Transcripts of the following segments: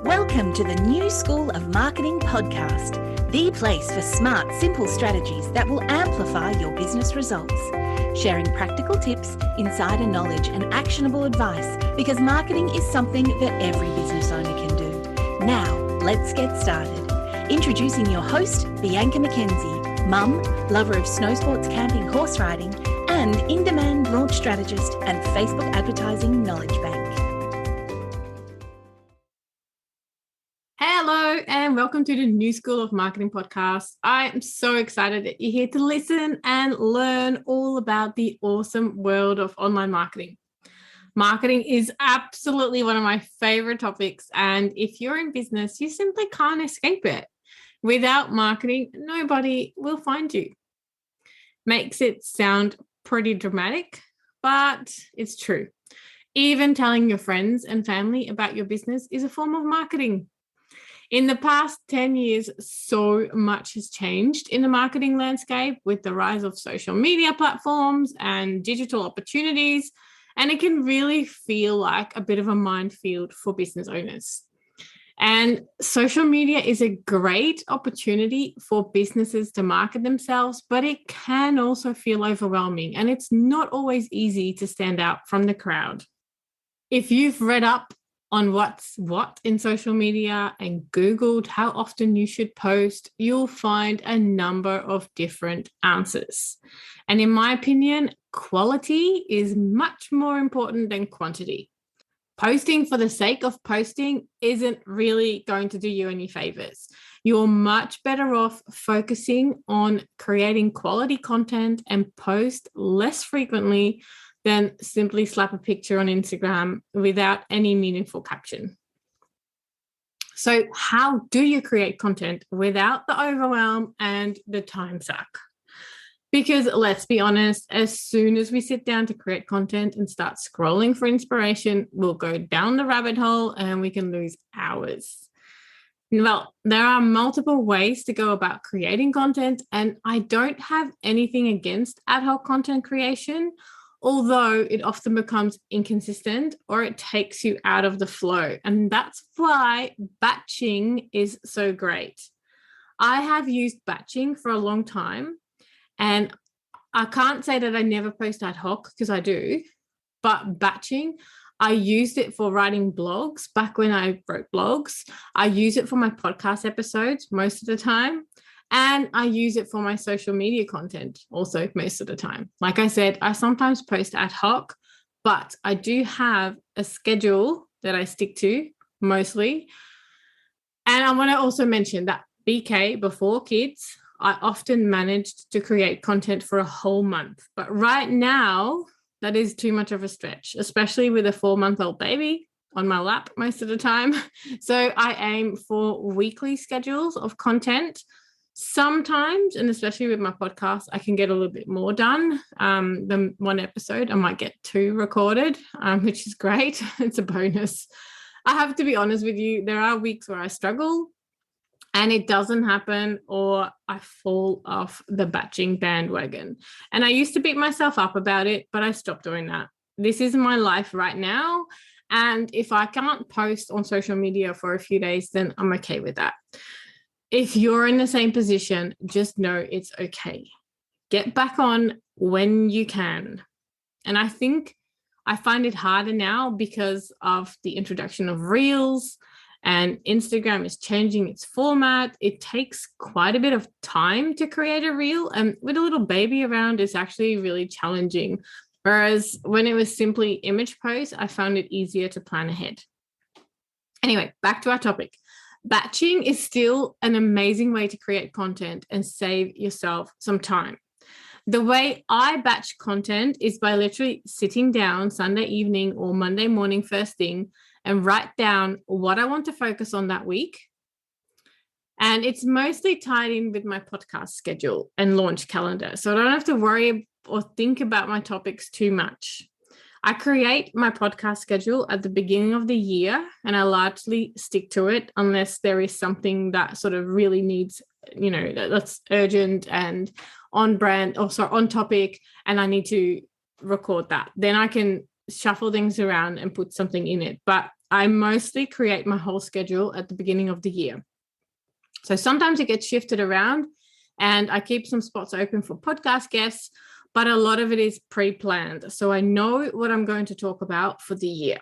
Welcome to the New School of Marketing podcast, the place for smart, simple strategies that will amplify your business results. Sharing practical tips, insider knowledge, and actionable advice because marketing is something that every business owner can do. Now, let's get started. Introducing your host, Bianca McKenzie, mum, lover of snow sports, camping, horse riding, and in-demand launch strategist and Facebook advertising knowledge bank. Hello and welcome to the New School of Marketing podcast. I am so excited that you're here to listen and learn all about the awesome world of online marketing. Marketing is absolutely one of my favorite topics, and if you're in business, you simply can't escape it. Without marketing, nobody will find you. Makes it sound pretty dramatic, but it's true. Even telling your friends and family about your business is a form of marketing. In the past 10 years, so much has changed in the marketing landscape with the rise of social media platforms and digital opportunities, and it can really feel like a bit of a minefield for business owners. And social media is a great opportunity for businesses to market themselves, but it can also feel overwhelming, and it's not always easy to stand out from the crowd. If you've read up on what's what in social media and Googled how often you should post, you'll find a number of different answers. And in my opinion, quality is much more important than quantity. Posting for the sake of posting isn't really going to do you any favors. You're much better off focusing on creating quality content and post less frequently than simply slap a picture on Instagram without any meaningful caption. So how do you create content without the overwhelm and the time suck? Because let's be honest, as soon as we sit down to create content and start scrolling for inspiration, we'll go down the rabbit hole and we can lose hours. Well, there are multiple ways to go about creating content, and I don't have anything against ad hoc content creation, although it often becomes inconsistent or it takes you out of the flow. And that's why batching is so great. I have used batching for a long time, and I can't say that I never post ad hoc because I do, but batching, I used it for writing blogs back when I wrote blogs. I use it for my podcast episodes most of the time. And I use it for my social media content also most of the time. Like I said, I sometimes post ad hoc, but I do have a schedule that I stick to mostly. And I want to also mention that BK, before kids, I often managed to create content for a whole month. But right now, that is too much of a stretch, especially with a 4-month-old baby on my lap most of the time. So I aim for weekly schedules of content. Sometimes, and especially with my podcast, I can get a little bit more done than one episode. I might get 2 recorded, which is great. It's a bonus. I have to be honest with you, there are weeks where I struggle and it doesn't happen, or I fall off the batching bandwagon. And I used to beat myself up about it, but I stopped doing that. This is my life right now. And if I can't post on social media for a few days, then I'm okay with that. If you're in the same position, just know it's okay. Get back on when you can. And I think I find it harder now because of the introduction of Reels, and Instagram is changing its format. It takes quite a bit of time to create a reel, and with a little baby around, it's actually really challenging. Whereas when it was simply image posts, I found it easier to plan ahead. Anyway, back to our topic. Batching is still an amazing way to create content and save yourself some time. The way I batch content is by literally sitting down Sunday evening or Monday morning first thing and write down what I want to focus on that week. And it's mostly tied in with my podcast schedule and launch calendar, so I don't have to worry or think about my topics too much. I create my podcast schedule at the beginning of the year, and I largely stick to it unless there is something that sort of really needs, that's urgent and on brand, on topic, and I need to record that. Then I can shuffle things around and put something in it. But I mostly create my whole schedule at the beginning of the year. So sometimes it gets shifted around and I keep some spots open for podcast guests, but a lot of it is pre-planned. So I know what I'm going to talk about for the year.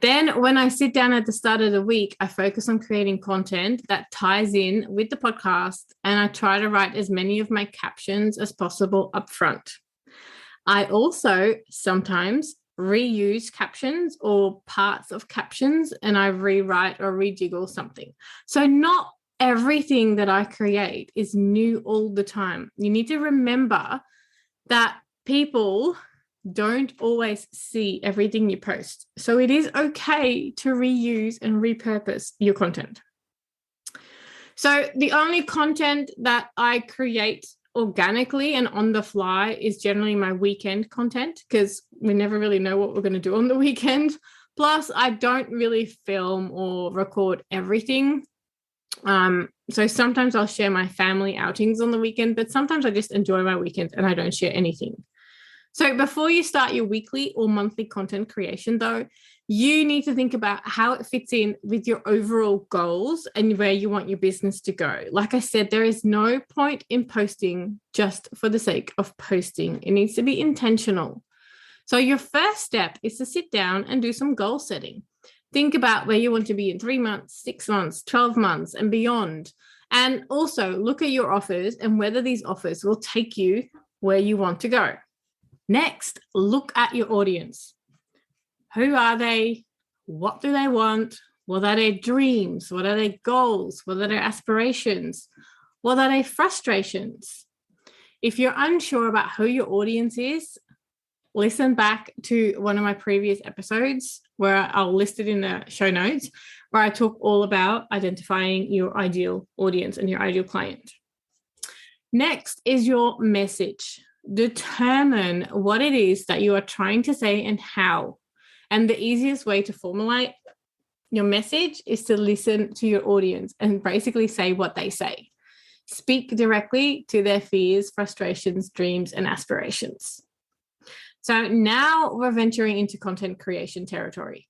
Then when I sit down at the start of the week, I focus on creating content that ties in with the podcast, and I try to write as many of my captions as possible up front. I also sometimes reuse captions or parts of captions, and I rewrite or rejiggle something. So not everything that I create is new all the time. You need to remember that people don't always see everything you post. So it is okay to reuse and repurpose your content. So the only content that I create organically and on the fly is generally my weekend content, because we never really know what we're going to do on the weekend. Plus, I don't really film or record everything. So sometimes I'll share my family outings on the weekend, but sometimes I just enjoy my weekend and I don't share anything. So before you start your weekly or monthly content creation, though, you need to think about how it fits in with your overall goals and where you want your business to go. Like I said, there is no point in posting just for the sake of posting. It needs to be intentional. So your first step is to sit down and do some goal setting. Think about where you want to be in 3 months, 6 months, 12 months and beyond. And also look at your offers and whether these offers will take you where you want to go. Next, look at your audience. Who are they? What do they want? What are their dreams? What are their goals? What are their aspirations? What are their frustrations? If you're unsure about who your audience is, listen back to one of my previous episodes where I'll list it in the show notes, where I talk all about identifying your ideal audience and your ideal client. Next is your message. Determine what it is that you are trying to say and how. And the easiest way to formulate your message is to listen to your audience and basically say what they say. Speak directly to their fears, frustrations, dreams, and aspirations. So now we're venturing into content creation territory.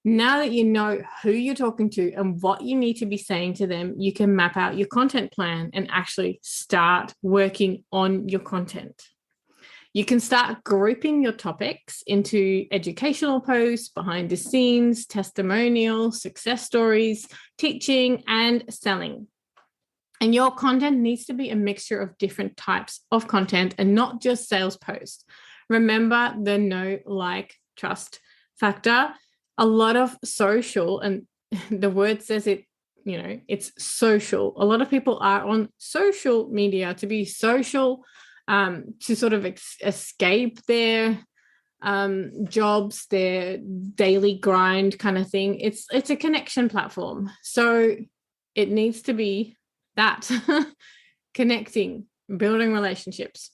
Now that you know who you're talking to and what you need to be saying to them, you can map out your content plan and actually start working on your content. You can start grouping your topics into educational posts, behind the scenes, testimonials, success stories, teaching, and selling. And your content needs to be a mixture of different types of content and not just sales posts. Remember the know, like, trust factor. A lot of social, and the word says it, it's social. A lot of people are on social media to be social, to sort of escape their jobs, their daily grind kind of thing. It's a connection platform. So it needs to be that connecting, building relationships.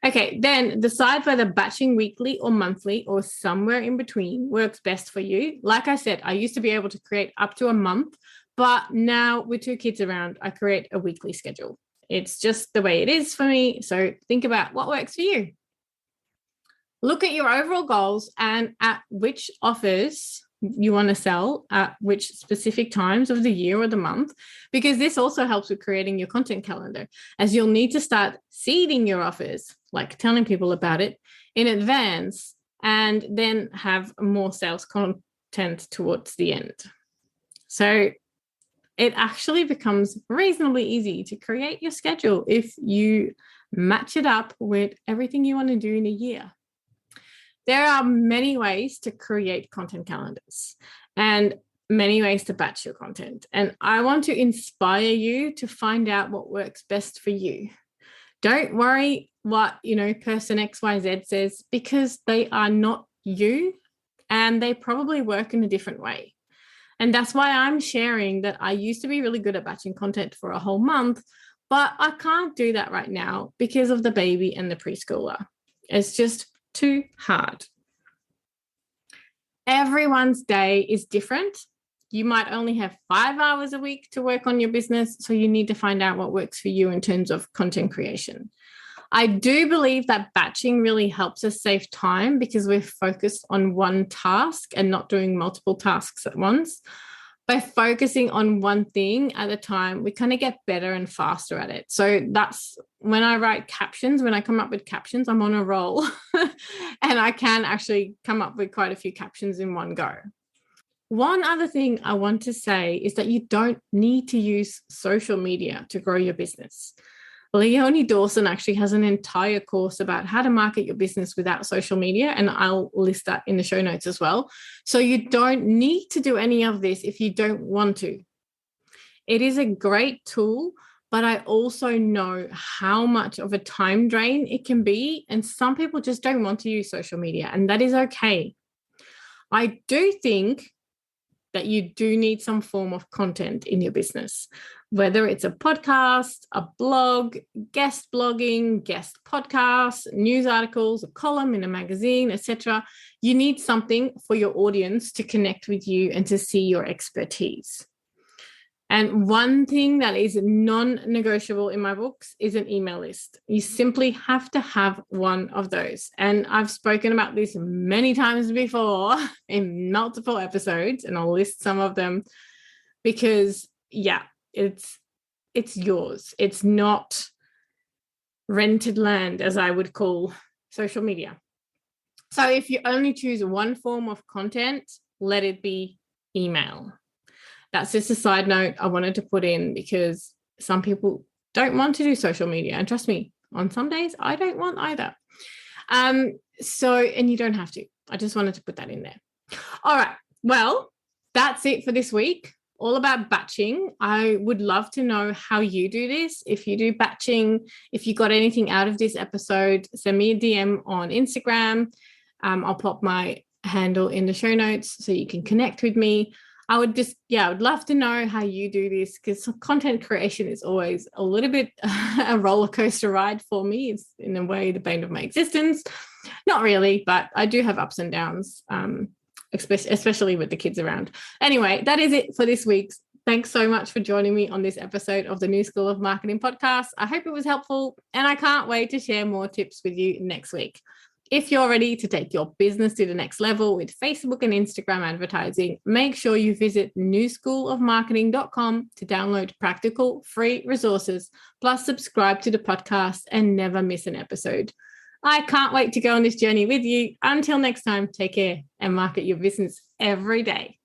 Okay, then decide whether batching weekly or monthly or somewhere in between works best for you. Like I said, I used to be able to create up to a month, but now with 2 kids around, I create a weekly schedule. It's just the way it is for me. So think about what works for you. Look at your overall goals and at which offers you want to sell at which specific times of the year or the month, because this also helps with creating your content calendar, as you'll need to start seeding your offers, like telling people about it in advance, and then have more sales content towards the end. So it actually becomes reasonably easy to create your schedule if you match it up with everything you want to do in a year. There are many ways to create content calendars and many ways to batch your content. And I want to inspire you to find out what works best for you. Don't worry what, person XYZ says, because they are not you and they probably work in a different way. And that's why I'm sharing that I used to be really good at batching content for a whole month, but I can't do that right now because of the baby and the preschooler. It's just too hard. Everyone's day is different. You might only have 5 hours a week to work on your business, so you need to find out what works for you in terms of content creation. I do believe that batching really helps us save time because we're focused on one task and not doing multiple tasks at once. By focusing on one thing at a time, we kind of get better and faster at it. So that's when I write captions, when I come up with captions, I'm on a roll and I can actually come up with quite a few captions in one go. One other thing I want to say is that you don't need to use social media to grow your business. Leonie Dawson actually has an entire course about how to market your business without social media, and I'll list that in the show notes as well. So you don't need to do any of this if you don't want to. It is a great tool, but I also know how much of a time drain it can be, and some people just don't want to use social media, and that is okay. I do think that you do need some form of content in your business, whether it's a podcast, a blog, guest blogging, guest podcasts, news articles, a column in a magazine, etc. You need something for your audience to connect with you and to see your expertise. And one thing that is non-negotiable in my books is an email list. You simply have to have one of those. And I've spoken about this many times before in multiple episodes, and I'll list some of them because, yeah, it's yours. It's not rented land, as I would call social media. So if you only choose one form of content, let it be email. That's just a side note I wanted to put in because some people don't want to do social media. And trust me, on some days, I don't want either. And you don't have to. I just wanted to put that in there. All right. Well, that's it for this week. All about batching. I would love to know how you do this. If you do batching, if you got anything out of this episode, send me a DM on Instagram. I'll pop my handle in the show notes so you can connect with me. I would love to know how you do this because content creation is always a little bit a roller coaster ride for me. It's in a way the bane of my existence. Not really, but I do have ups and downs, especially with the kids around. Anyway, that is it for this week. Thanks so much for joining me on this episode of the New School of Marketing podcast. I hope it was helpful, and I can't wait to share more tips with you next week. If you're ready to take your business to the next level with Facebook and Instagram advertising, make sure you visit newschoolofmarketing.com to download practical free resources, plus subscribe to the podcast and never miss an episode. I can't wait to go on this journey with you. Until next time, take care and market your business every day.